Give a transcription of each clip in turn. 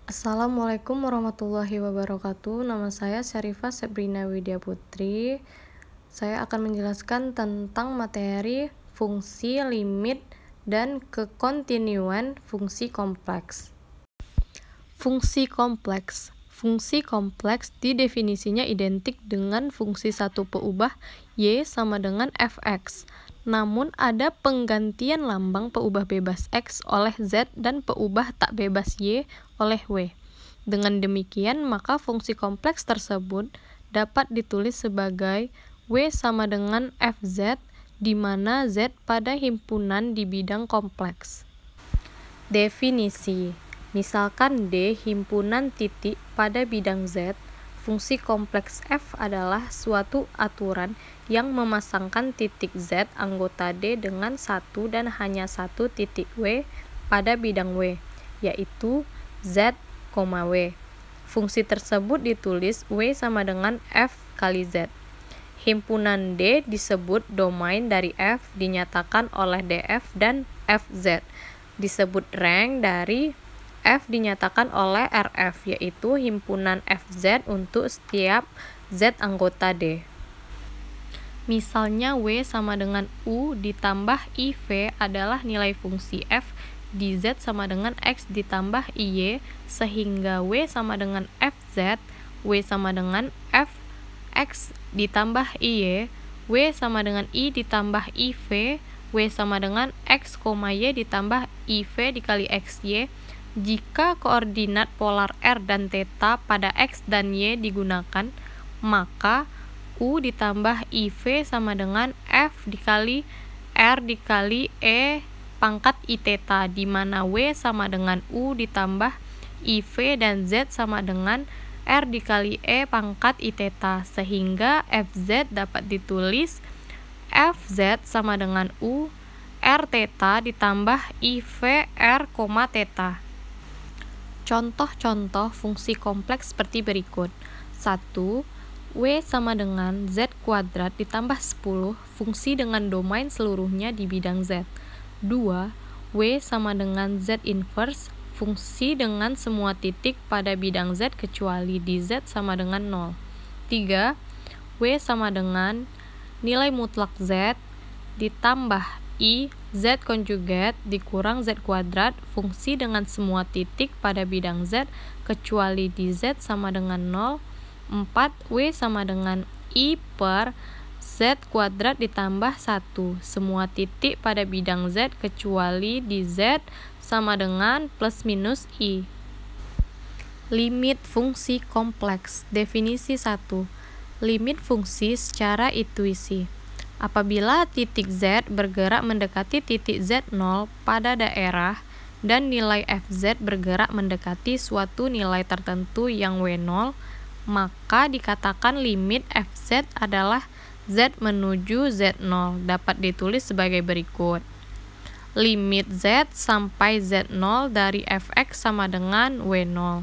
Assalamualaikum warahmatullahi wabarakatuh. Nama saya Syarifah Sabrina Widya Putri. Saya akan menjelaskan tentang materi fungsi, limit, dan kekontinuan fungsi kompleks. Fungsi kompleks. Fungsi kompleks didefinisinya identik dengan fungsi satu peubah y sama dengan fx. Namun ada penggantian lambang peubah bebas x oleh z dan peubah tak bebas y oleh w. Dengan demikian, maka fungsi kompleks tersebut dapat ditulis sebagai w sama dengan fz, di mana z pada himpunan di bidang kompleks. Definisi. Misalkan D himpunan titik pada bidang Z, fungsi kompleks F adalah suatu aturan yang memasangkan titik Z anggota D dengan satu dan hanya satu titik W pada bidang W, yaitu Z, W. Fungsi tersebut ditulis W sama dengan F kali Z. Himpunan D disebut domain dari F dinyatakan oleh DF dan FZ. Disebut rank dari F dinyatakan oleh RF, yaitu himpunan FZ untuk setiap Z anggota D. Misalnya W sama dengan U ditambah IV adalah nilai fungsi F di Z sama dengan X ditambah IY, sehingga W sama dengan FZ, W sama dengan FX ditambah IY, W sama dengan I ditambah IV, W sama dengan X, Y ditambah IV dikali XY. Jika koordinat polar R dan θ pada X dan Y digunakan, maka U ditambah IV sama dengan F dikali R dikali E pangkat Iθ, di mana W sama dengan U ditambah IV dan Z sama dengan R dikali E pangkat Iθ, sehingga FZ dapat ditulis FZ sama dengan U Rθ ditambah IV R, θ. Contoh-contoh fungsi kompleks seperti berikut. 1. W sama dengan Z kuadrat ditambah 10 fungsi dengan domain seluruhnya di bidang Z. 2. W sama dengan Z inverse fungsi dengan semua titik pada bidang Z kecuali di Z sama dengan 0. 3. W sama dengan nilai mutlak Z ditambah I Z konjugat dikurang Z kuadrat fungsi dengan semua titik pada bidang Z kecuali di Z sama dengan 0. 4. W sama dengan I per Z kuadrat ditambah 1 semua titik pada bidang Z kecuali di Z sama dengan plus minus I. Limit fungsi kompleks. Definisi 1. Limit fungsi secara intuisi. Apabila titik Z bergerak mendekati titik Z0 pada daerah dan nilai FZ bergerak mendekati suatu nilai tertentu yang W0, maka dikatakan limit FZ adalah Z menuju Z0. Dapat ditulis sebagai berikut. Limit Z sampai Z0 dari Fx sama dengan W0.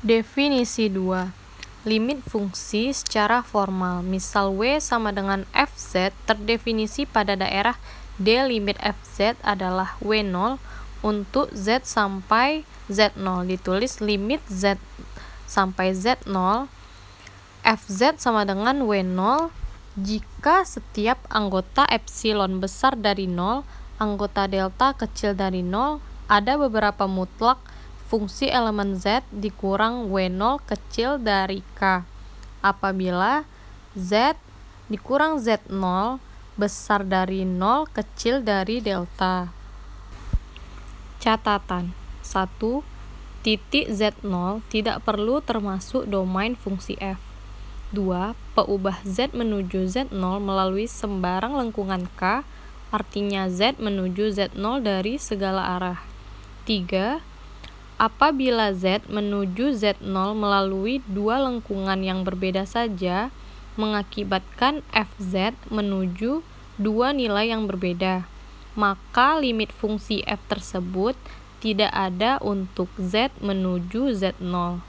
Definisi 2. Limit fungsi secara formal. Misal W sama dengan Fz terdefinisi pada daerah D. Limit Fz adalah W0 untuk Z sampai Z0. Ditulis limit Z sampai Z0 Fz sama dengan W0 jika setiap anggota epsilon besar dari 0, anggota delta kecil dari 0, ada beberapa mutlak fungsi elemen Z dikurang W0 kecil dari K. Apabila Z dikurang Z0 besar dari 0 kecil dari delta. Catatan. 1. Titik Z0 tidak perlu termasuk domain fungsi F. 2. Peubah Z menuju Z0 melalui sembarang lengkungan K, artinya Z menuju Z0 dari segala arah. 3. Apabila Z menuju Z0 melalui dua lengkungan yang berbeda saja, mengakibatkan Fz menuju dua nilai yang berbeda, maka limit fungsi F tersebut tidak ada untuk Z menuju Z0.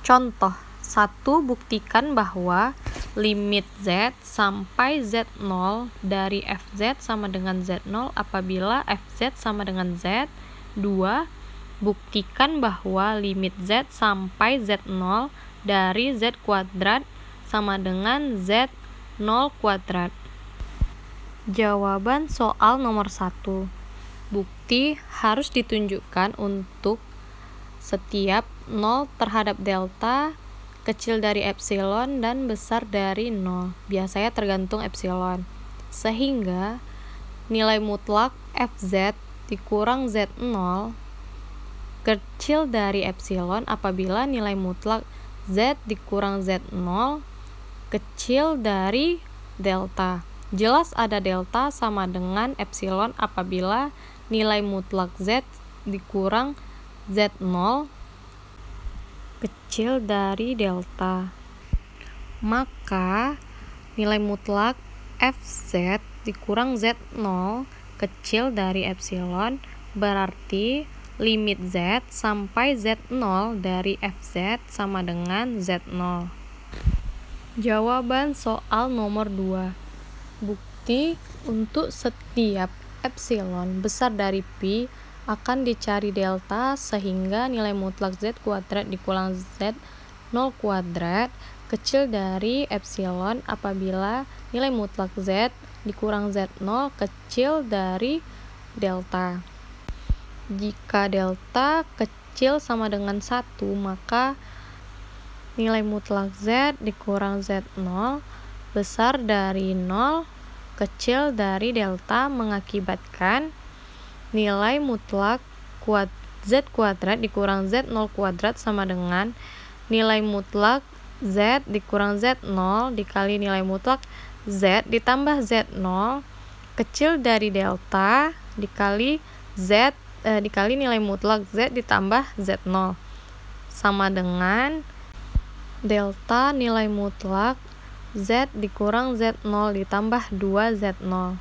Contoh 1. Buktikan bahwa limit Z sampai Z0 dari Fz sama dengan Z0 apabila Fz sama dengan Z. 2. Buktikan bahwa limit z sampai z0 dari z kuadrat sama dengan z0 kuadrat. Jawaban soal nomor 1. Bukti harus ditunjukkan untuk setiap 0 terhadap delta kecil dari epsilon dan besar dari 0. Biasanya tergantung epsilon. Sehingga nilai mutlak fz dikurang z0 kecil dari epsilon apabila nilai mutlak z dikurang z0 kecil dari delta. Jelas ada delta sama dengan epsilon apabila nilai mutlak z dikurang z0 kecil dari delta. Maka nilai mutlak fz dikurang z0 kecil dari epsilon berarti limit z sampai z0 dari fz sama dengan z0. Jawaban soal nomor 2. Bukti untuk setiap epsilon besar dari pi akan dicari delta sehingga nilai mutlak z kuadrat dikurang z0 kuadrat kecil dari epsilon apabila nilai mutlak z dikurang z0 kecil dari delta. Jika delta kecil sama dengan 1, maka nilai mutlak z dikurang z0 besar dari 0 kecil dari delta mengakibatkan nilai mutlak z kuadrat dikurang z0 kuadrat sama dengan nilai mutlak z dikurang z0 dikali nilai mutlak z ditambah z0 kecil dari delta dikali nilai mutlak z ditambah z0 sama dengan delta nilai mutlak z dikurang z0 ditambah 2z0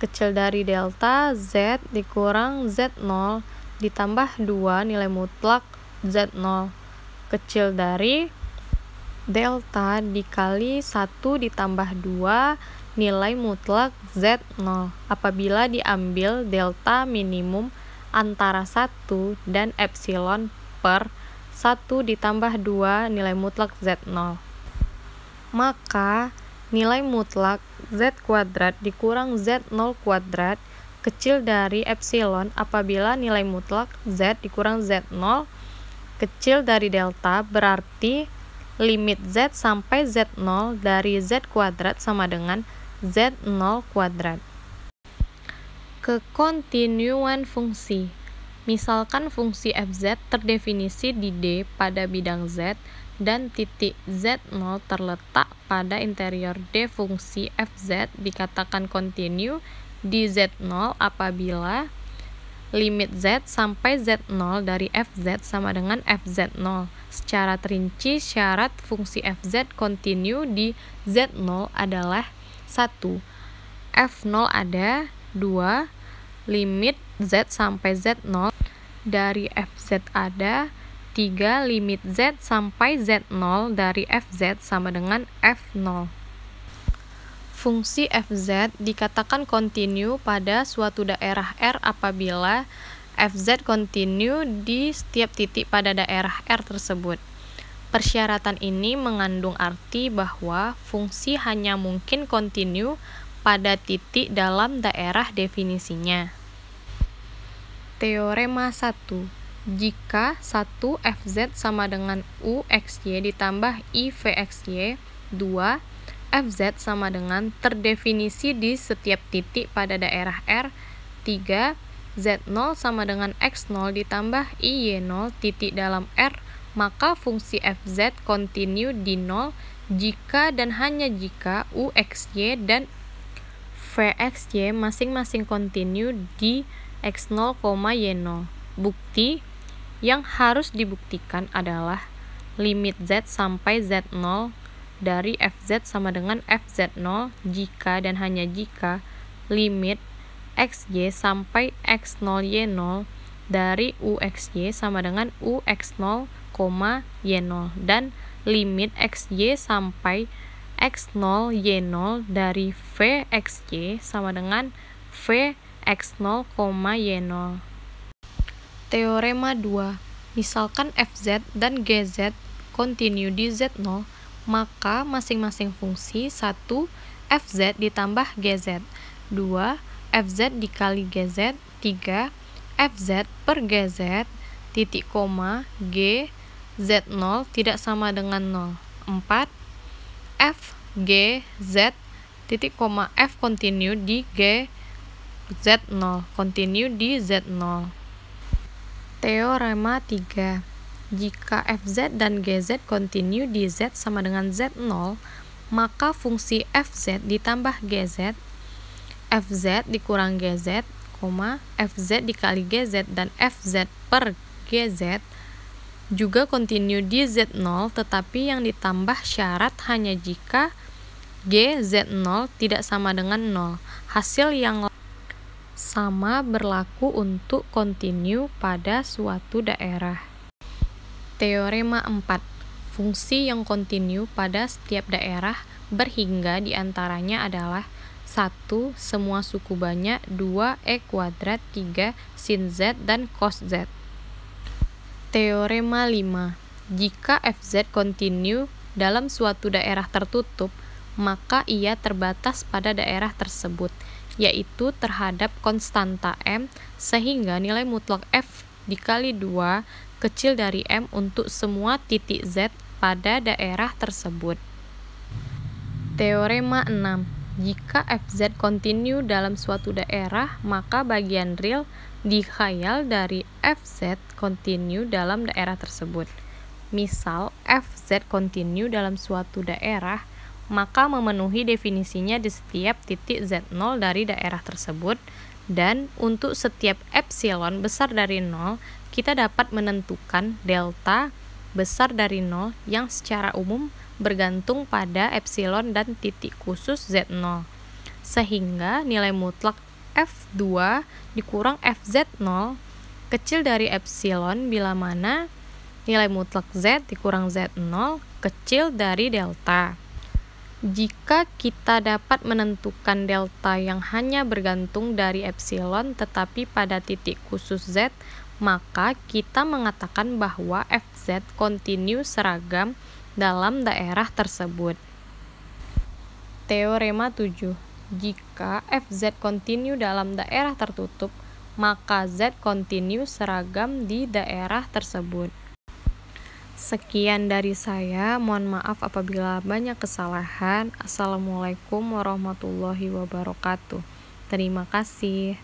kecil dari delta z dikurang z0 ditambah 2 nilai mutlak z0 kecil dari delta dikali 1 ditambah 2 nilai mutlak z0 apabila diambil delta minimum antara 1 dan epsilon per 1 ditambah 2 nilai mutlak z0. Maka nilai mutlak z kuadrat dikurang z0 kuadrat kecil dari epsilon apabila nilai mutlak z dikurang z0 kecil dari delta berarti limit z sampai z0 dari z kuadrat sama dengan z0 kuadrat. Kekontinuan fungsi. Misalkan fungsi fz terdefinisi di D pada bidang z dan titik z0 terletak pada interior D. Fungsi fz dikatakan kontinu di z0 apabila limit z sampai z0 dari fz sama dengan fz0. Secara terinci, syarat fungsi fz kontinu di z0 adalah 1. f0 ada, 2. Limit z sampai z0 dari fz ada, 3. Limit z sampai z0 dari fz sama dengan f0. Fungsi fz dikatakan kontinu pada suatu daerah R apabila fz kontinu di setiap titik pada daerah R tersebut. Persyaratan ini mengandung arti bahwa fungsi hanya mungkin kontinu pada titik dalam daerah definisinya. Teorema 1. Jika 1 fz sama dengan uxy ditambah ivxy, 2 fz sama dengan terdefinisi di setiap titik pada daerah R, 3 z0 sama dengan x0 ditambah y0 titik dalam R, maka fungsi fz kontinu di 0 jika dan hanya jika uxy dan vxy masing-masing kontinu di x0, y0. Bukti yang harus dibuktikan adalah limit z sampai z0 dari fz sama dengan fz0 jika dan hanya jika limit xy sampai x0 y0 dari uxy sama dengan ux0, y0 dan limit xy sampai x0 y0 dari vxy sama dengan vx0, y0. Teorema 2. Misalkan fz dan gz kontinu di z0, maka masing-masing fungsi 1 fz ditambah gz, 2 fz dikali gz, 3 fz per gz, titik koma, g, z0 tidak sama dengan 0, 4 f, g, z, titik koma, f kontinu di g, z0, kontinu di z0. Teorema 3. Jika fz dan gz kontinu di z sama dengan z0, maka fungsi fz ditambah gz, fz dikurang gz, fz dikali gz dan fz per gz juga kontinu di z0, tetapi yang ditambah syarat hanya jika g z0 tidak sama dengan 0. Hasil yang sama berlaku untuk kontinu pada suatu daerah. Teorema 4. Fungsi yang kontinu pada setiap daerah berhingga diantaranya adalah 1. Semua suku banyak, 2. E kuadrat, 3. Sin Z dan cos Z. Teorema 5. Jika fz kontinu dalam suatu daerah tertutup, maka ia terbatas pada daerah tersebut, yaitu terhadap konstanta M, sehingga nilai mutlak f dikali 2 kecil dari M untuk semua titik Z pada daerah tersebut. Teorema 6. Jika fz kontinu dalam suatu daerah, maka bagian real dikhayal dari fz kontinu dalam daerah tersebut. Misal, fz kontinu dalam suatu daerah, maka memenuhi definisinya di setiap titik z0 dari daerah tersebut, dan untuk setiap epsilon besar dari 0, kita dapat menentukan delta besar dari 0 yang secara umum bergantung pada epsilon dan titik khusus z0, sehingga nilai mutlak f2 dikurang fz0 kecil dari epsilon bila mana nilai mutlak z dikurang z0 kecil dari delta. Jika kita dapat menentukan delta yang hanya bergantung dari epsilon tetapi pada titik khusus z, maka kita mengatakan bahwa fz kontinu seragam dalam daerah tersebut. Teorema 7. Jika fz kontinu dalam daerah tertutup, maka z kontinu seragam di daerah tersebut. Sekian dari saya, mohon maaf apabila banyak kesalahan. Assalamualaikum warahmatullahi wabarakatuh. Terima kasih.